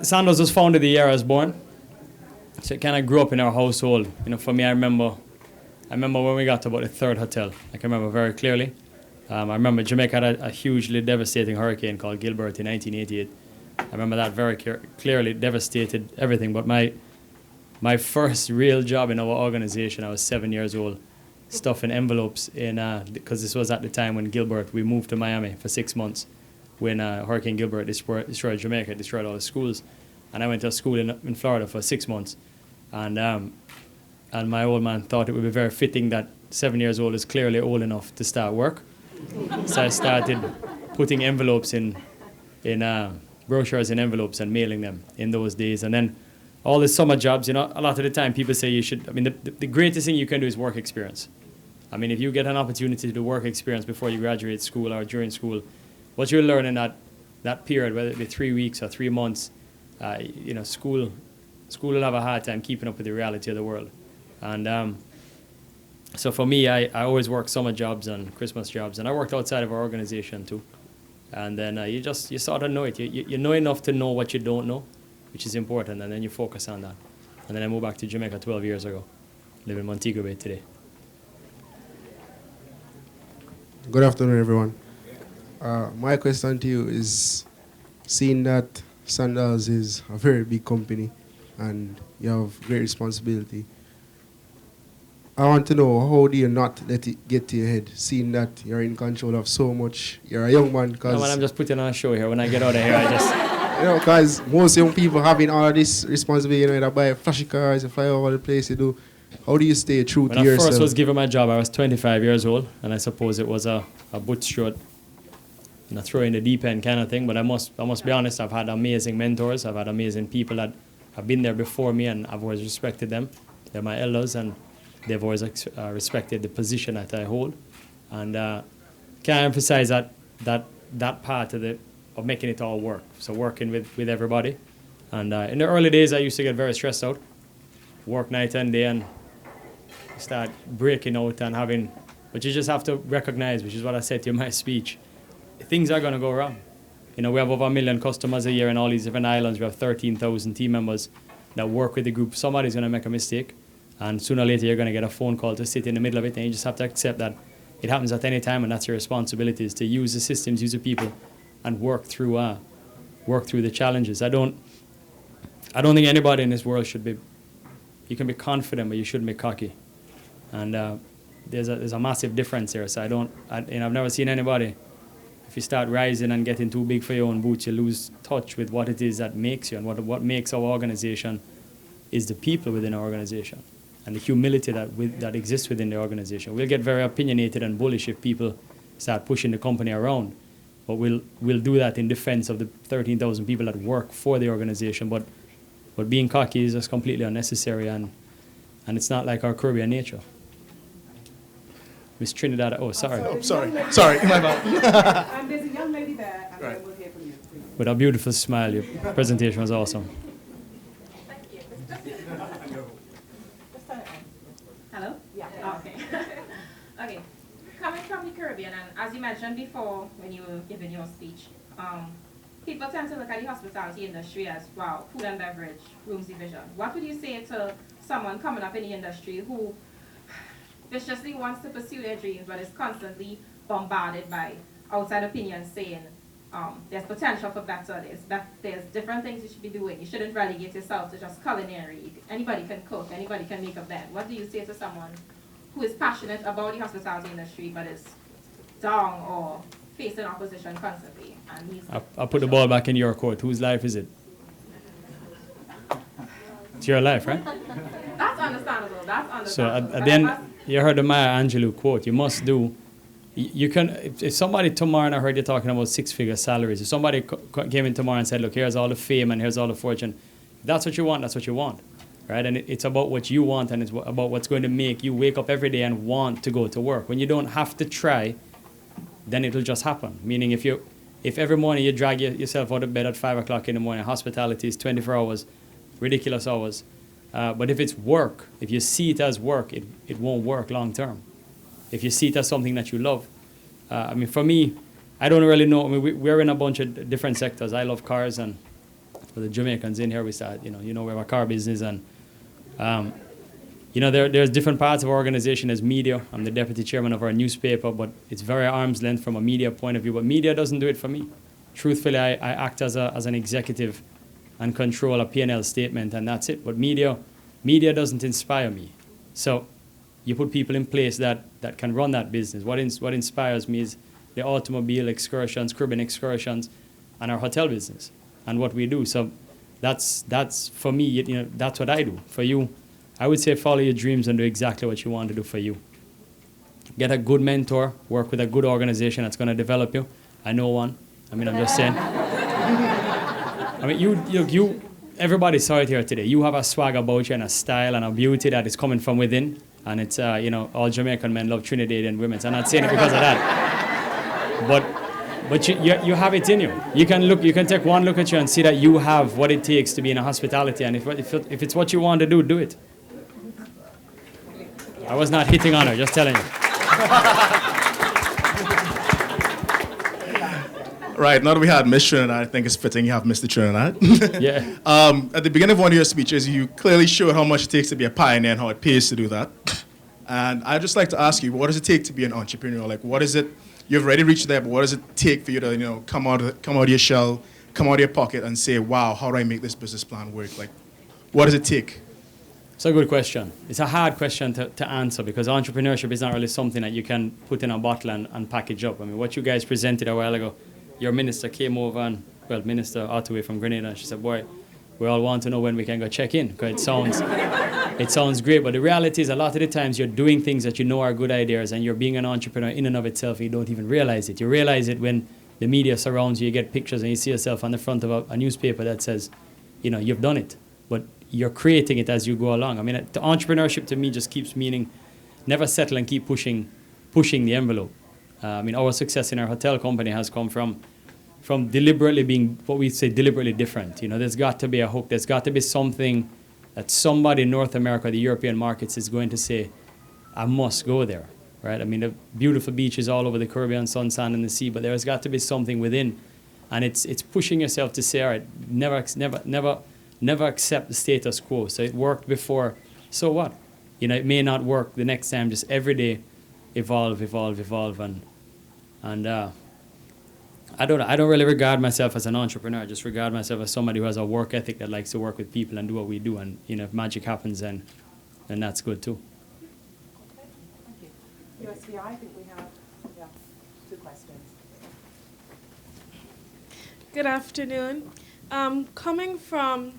Sandals was founded the year I was born. So it kind of grew up in our household. For me, I remember when we got to about the third hotel. I can remember very clearly. I remember Jamaica had a hugely devastating hurricane called Gilbert in 1988. I remember that very clearly, devastated everything. But my first real job in our organization, I was 7 years old, stuffing envelopes because this was at the time when we moved to Miami for 6 months when Hurricane Gilbert destroyed Jamaica, destroyed all the schools. And I went to a school in Florida for 6 months. And my old man thought it would be very fitting that 7 years old is clearly old enough to start work. So I started putting envelopes in brochures in envelopes and mailing them in those days. And then all the summer jobs, a lot of the time people say you should, the greatest thing you can do is work experience. If you get an opportunity to do work experience before you graduate school or during school, what you learn in that period, whether it be 3 weeks or 3 months, school will have a hard time keeping up with the reality of the world. And so for me, I always worked summer jobs and Christmas jobs, and I worked outside of our organization too. And then you sort of know it. You know enough to know what you don't know, which is important, and then you focus on that. And then I moved back to Jamaica 12 years ago, live in Montego Bay today. Good afternoon, everyone. My question to you is, seeing that Sandals is a very big company and you have great responsibility, I want to know, how do you not let it get to your head, seeing that you're in control of so much? You're a young man. I'm just putting on a show here. When I get out of here, I just... Because most young people having all of this responsibility, they buy flashy cars, they fly all over the place, they do. How do you stay true to yourself? When I first was given my job, I was 25 years old, and I suppose it was a bootstrap, a throw in the deep end kind of thing. But I must be honest, I've had amazing mentors. I've had amazing people that have been there before me, and I've always respected them. They're my elders, and they've always respected the position that I hold. And can I emphasize that part of making it all work, so working with everybody. And in the early days, I used to get very stressed out, work night and day, and start breaking out and having, but you just have to recognize, which is what I said to you in my speech, things are going to go wrong. We have over 1 million customers a year in all these different islands. We have 13,000 team members that work with the group. Somebody's going to make a mistake, and sooner or later you're going to get a phone call to sit in the middle of it, and you just have to accept that it happens at any time, and that's your responsibility, is to use the systems, use the people, and work through the challenges. I don't think anybody in this world should be. You can be confident, but you shouldn't be cocky. And there's a massive difference there. So I've never seen anybody. If you start rising and getting too big for your own boots, you lose touch with what it is that makes you, and what makes our organization is the people within our organization and the humility that exists within the organization. We'll get very opinionated and bullish if people start pushing the company around. But we'll do that in defense of the 13,000 people that work for the organization. But being cocky is just completely unnecessary, and it's not like our Caribbean nature. Miss Trinidad, sorry. Sorry, my bad. There's a young lady there, and right. We'll hear from you, please. With a beautiful smile, your presentation was awesome. Thank you. Hello? Yeah. Okay. Okay. Coming from the Caribbean, and as you mentioned before when you were giving your speech, people tend to look at the hospitality industry as, wow, food and beverage, rooms division. What would you say to someone coming up in the industry who viciously wants to pursue their dreams but is constantly bombarded by outside opinions saying there's potential for better, there's different things you should be doing, you shouldn't relegate yourself to just culinary, anybody can cook, anybody can make a bed. What do you say to someone who is passionate about the hospitality industry but is down or facing opposition constantly? And I'll put the ball back in your court. Whose life is it? It's your life, right? That's understandable. So at the end, you heard the Maya Angelou quote. You must do. You can. If somebody tomorrow, and I heard you talking about 6-figure salaries. If somebody came in tomorrow and said, "Look, here's all the fame and here's all the fortune," if that's what you want. That's what you want, right? And it's about what you want, and it's about what's going to make you wake up every day and want to go to work. When you don't have to try, then it'll just happen. Meaning, if every morning you drag yourself out of bed at 5 o'clock in the morning, hospitality is 24 hours, ridiculous hours. But if it's work, if you see it as work, it won't work long term. If you see it as something that you love. For me, I don't really know. We're in a bunch of different sectors. I love cars, and for the Jamaicans in here, we start, we have a car business, and there's different parts of our organization as media. I'm the deputy chairman of our newspaper, but it's very arm's length from a media point of view. But media doesn't do it for me. Truthfully, I act as an executive and control a P&L statement, and that's it. But media doesn't inspire me. So you put people in place that can run that business. What inspires me is the automobile excursions, Caribbean excursions, and our hotel business, and what we do. So that's for me, that's what I do. For you, I would say follow your dreams and do exactly what you want to do for you. Get a good mentor, work with a good organization that's going to develop you. I know one. I'm just saying. You, everybody saw it here today. You have a swag about you and a style and a beauty that is coming from within. And it's, all Jamaican men love Trinidadian women. So I'm not saying it because of that. But you have it in you. You can take one look at you and see that you have what it takes to be in a hospitality. And if it's what you want to do it. I was not hitting on her, just telling you. Right, now that we had Miss Trinidad, I think it's fitting you have Mr. Trinidad. Yeah. At the beginning of one of your speeches, you clearly showed how much it takes to be a pioneer and how it pays to do that. And I'd just like to ask you, what does it take to be an entrepreneur? Like, what is it, you've already reached there, but what does it take for you to, come out of your shell, come out of your pocket and say, wow, how do I make this business plan work? Like, what does it take? It's a good question. It's a hard question to answer because entrepreneurship is not really something that you can put in a bottle and package up. What you guys presented a while ago, your minister came over and, Minister Ottaway from Grenada, and she said, boy, we all want to know when we can go check in because it sounds great. But the reality is a lot of the times you're doing things that you know are good ideas and you're being an entrepreneur in and of itself, you don't even realize it. You realize it when the media surrounds you, you get pictures and you see yourself on the front of a newspaper that says, you've done it. But you're creating it as you go along. The entrepreneurship to me just keeps meaning never settle and keep pushing the envelope. Our success in our hotel company has come from deliberately being what we say deliberately different. There's got to be a hook. There's got to be something that somebody in North America, the European markets, is going to say, I must go there, right? The beautiful beaches all over the Caribbean, sun, sand, and the sea, but there's got to be something within, and it's pushing yourself to say, all right, never accept the status quo. So it worked before, so what? It may not work the next time. Just every day, evolve, and I don't really regard myself as an entrepreneur. I just regard myself as somebody who has a work ethic that likes to work with people and do what we do. And if magic happens, then that's good too. Okay, thank you. USVI, I think we have 2 questions. Good afternoon. Coming from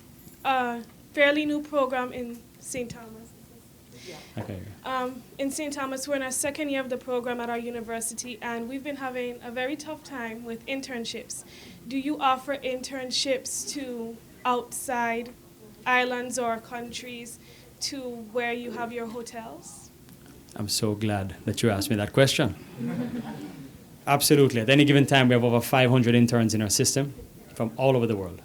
a fairly new program in St. Thomas. Okay. In St. Thomas, we're in our 2nd year of the program at our university, and we've been having a very tough time with internships. Do you offer internships to outside islands or countries to where you have your hotels? I'm so glad that you asked me that question. Absolutely. At any given time, we have over 500 interns in our system from all over the world.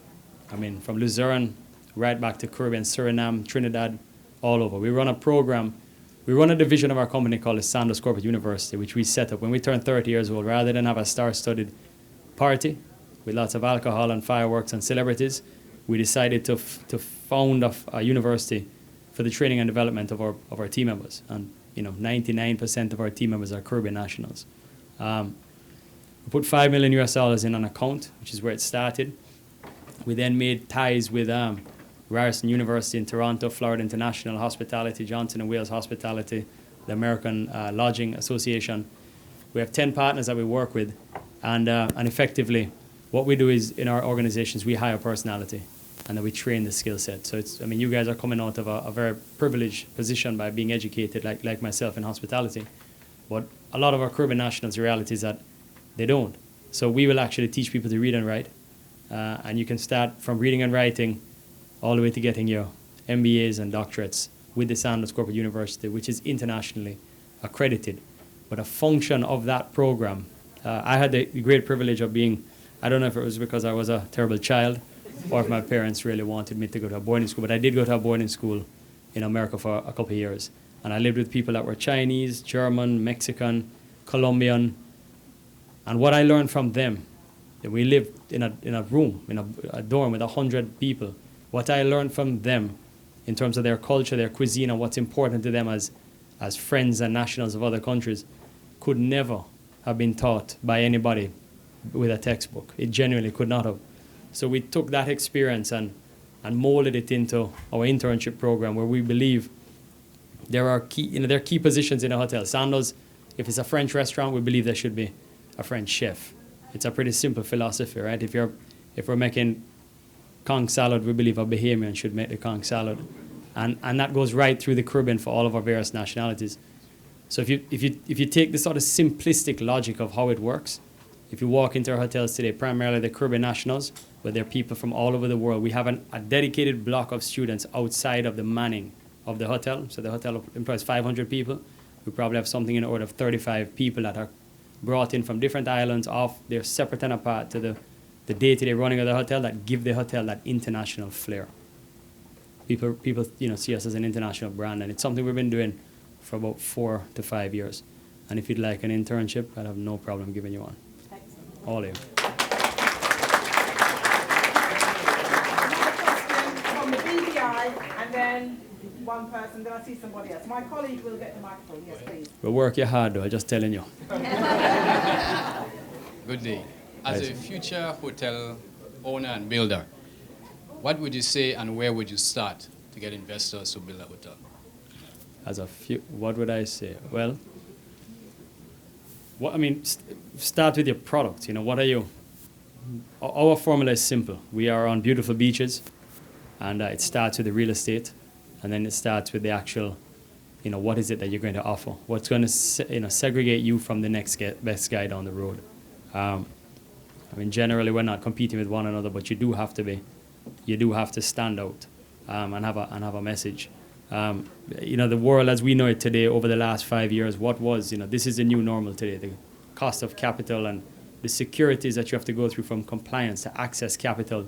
From Luzerne right back to Caribbean, Suriname, Trinidad, all over. We run a division of our company called the Sandals Corporate University, which we set up when we turned 30 years old. Rather than have a star-studded party with lots of alcohol and fireworks and celebrities, we decided to found a university for the training and development of our team members. And 99% of our team members are Caribbean nationals. We put $5 million in an account, which is where it started. We then made ties with Ryerson University in Toronto, Florida International Hospitality, Johnson & Wales Hospitality, the American Lodging Association. We have 10 partners that we work with, and effectively, what we do is in our organizations we hire personality, and then we train the skill set. So you guys are coming out of a very privileged position by being educated, like myself in hospitality, but a lot of our Caribbean nationals, the reality is that they don't. So we will actually teach people to read and write, and you can start from reading and writing all the way to getting your MBAs and doctorates with the Sandals Corporate University, which is internationally accredited. But a function of that program, I had the great privilege of being, I don't know if it was because I was a terrible child or if my parents really wanted me to go to a boarding school, but I did go to a boarding school in America for a couple of years. And I lived with people that were Chinese, German, Mexican, Colombian. And what I learned from them We lived in a room, in a dorm with 100 people. What I learned from them in terms of their culture, their cuisine, and what's important to them as friends and nationals of other countries could never have been taught by anybody with a textbook. It genuinely could not have. So we took that experience and molded it into our internship program, where we believe there are key positions in a hotel. Sandals, if it's a French restaurant, we believe there should be a French chef. It's a pretty simple philosophy, right? If we're making conch salad, we believe a Bahamian should make the conch salad. And that goes right through the Caribbean for all of our various nationalities. So if you take the sort of simplistic logic of how it works, if you walk into our hotels today, primarily the Caribbean nationals, but they're people from all over the world, we have a dedicated block of students outside of the manning of the hotel. So the hotel employs 500 people. We probably have something in the order of 35 people that are brought in from different islands off. They're separate and apart to the day-to-day running of the hotel that give the hotel that international flair. People see us as an international brand, and it's something we've been doing for about 4 to 5 years. And if you'd like an internship, I'd have no problem giving you one. Excellent. All of you. From the BVI, and then one person, then I see somebody else. My colleague will get the microphone. Yes, please. We'll work you hard, though, I'm just telling you. Good day. As a future hotel owner and builder, what would you say and where would you start to get investors to build a hotel? What would I say? Well, start with your product. What are you? Our formula is simple. We are on beautiful beaches, and it starts with the real estate, and then it starts with the actual, what is it that you're going to offer? What's going to, segregate you from the next best guy down the road? Generally, we're not competing with one another, but you do have to stand out and have a message. The world as we know it today, over the last 5 years, this is the new normal today. The cost of capital and the securities that you have to go through from compliance to access capital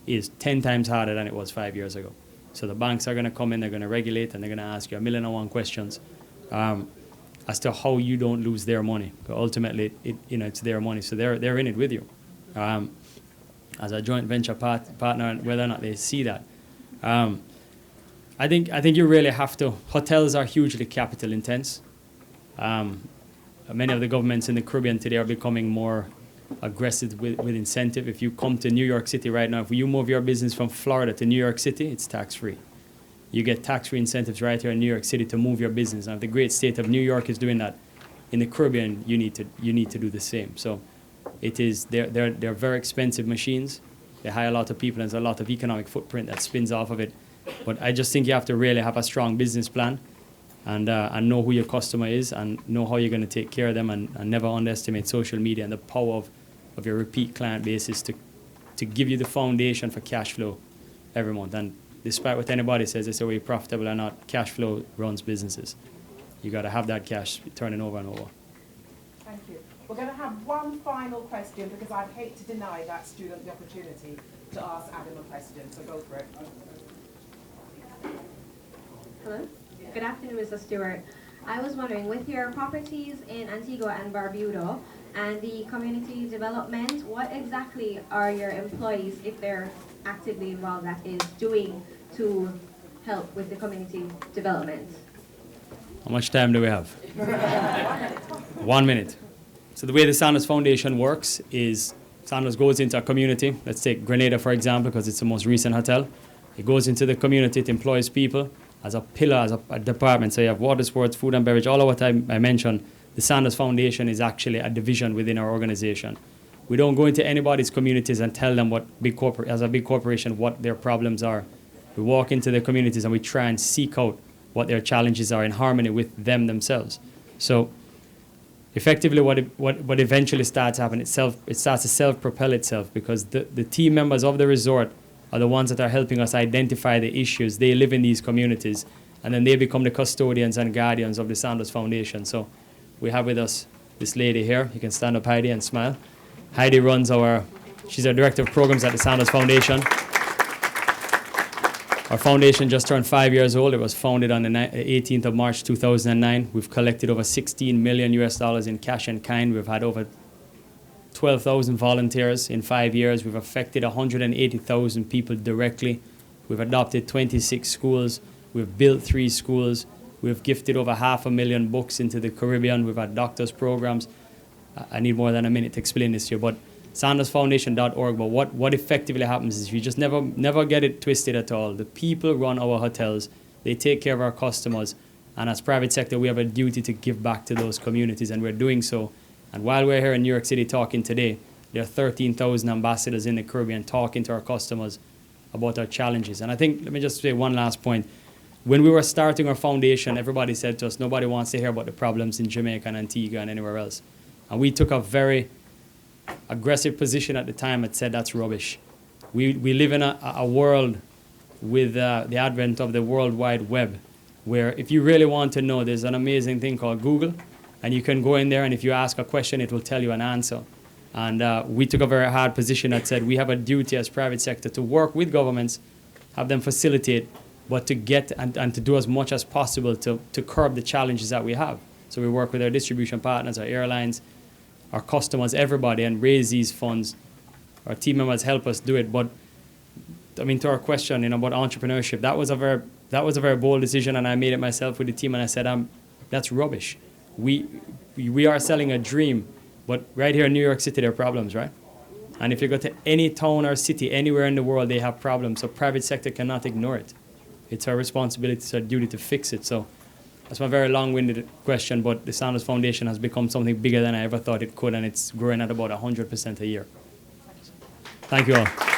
is 10 times harder than it was 5 years ago. So the banks are going to come in, they're going to regulate, and they're going to ask you 1,000,001 questions as to how you don't lose their money. But ultimately, it's their money, so they're in it with you as a joint venture partner, whether or not they see that. I think you really have to. Hotels are hugely capital intense. Many of the governments in the Caribbean today are becoming more aggressive with incentive. If you come to New York City right now, if you move your business from Florida to New York City, it's tax-free. You get tax-free incentives right here in New York City to move your business. And if the great state of New York is doing that, in the Caribbean, you need to do the same. So they're very expensive machines. They hire a lot of people, and there's a lot of economic footprint that spins off of it. But I just think you have to really have a strong business plan and know who your customer is and know how you're going to take care of them, and never underestimate social media and the power of your repeat client basis to give you the foundation for cash flow every month. And despite what anybody says, they say we're profitable or not, cash flow runs businesses. You got to have that cash turning over and over. Thank you. We're going to have one final question, because I'd hate to deny that student the opportunity to ask Adam a question, so go for it. Hello. Good afternoon, Mr. Stewart. I was wondering, with your properties in Antigua and Barbuda and the community development, what exactly are your employees, if they're actively involved, that is doing to help with the community development? How much time do we have? 1 minute. So the way the Sandals Foundation works is Sandals goes into a community. Let's take Grenada, for example, because it's the most recent hotel. It goes into the community, it employs people as a pillar, as a department. So you have water sports, food and beverage, all of what I mentioned. The Sandals Foundation is actually a division within our organization. We don't go into anybody's communities and tell them as a big corporation what their problems are. We walk into the communities and we try and seek out what their challenges are in harmony with them themselves. So effectively what eventually starts happening, it starts to self-propel itself, because the team members of the resort are the ones that are helping us identify the issues. They live in these communities, and then they become the custodians and guardians of the Sandals Foundation. So we have with us this lady here. You can stand up, Heidi, and smile. Heidi she's our director of programs at the Sandals Foundation. Our foundation just turned 5 years old. It was founded on the 18th of March 2009. We've collected over $16 million in cash and kind. We've had over 12,000 volunteers in 5 years. We've affected 180,000 people directly. We've adopted 26 schools. We've built 3 schools. We've gifted over 500,000 books into the Caribbean. We've had doctors' programs. I need more than a minute to explain this to you, but sandalsfoundation.org. But what effectively happens is you just never get it twisted at all. The people run our hotels. They take care of our customers. And as private sector, we have a duty to give back to those communities, and we're doing so. And while we're here in New York City talking today, there are 13,000 ambassadors in the Caribbean talking to our customers about our challenges. And I think, let me just say one last point. When we were starting our foundation, everybody said to us, nobody wants to hear about the problems in Jamaica and Antigua and anywhere else. And we took a very aggressive position at the time that said that's rubbish. We live in a world with the advent of the World Wide Web, where if you really want to know, there's an amazing thing called Google, and you can go in there, and if you ask a question, it will tell you an answer. And we took a very hard position that said we have a duty as private sector to work with governments, have them facilitate, but to get and to do as much as possible to curb the challenges that we have. So we work with our distribution partners, our airlines, our customers, everybody, and raise these funds. Our team members help us do it. But I mean, to our question, about entrepreneurship, that was a very bold decision, and I made it myself with the team, and I said, that's rubbish. We are selling a dream, but right here in New York City, there are problems, right? And if you go to any town or city anywhere in the world, they have problems. So private sector cannot ignore it. It's our responsibility, it's our duty to fix it. So that's my very long-winded question, but the Sandals Foundation has become something bigger than I ever thought it could, and it's growing at about 100% a year. Thank you all.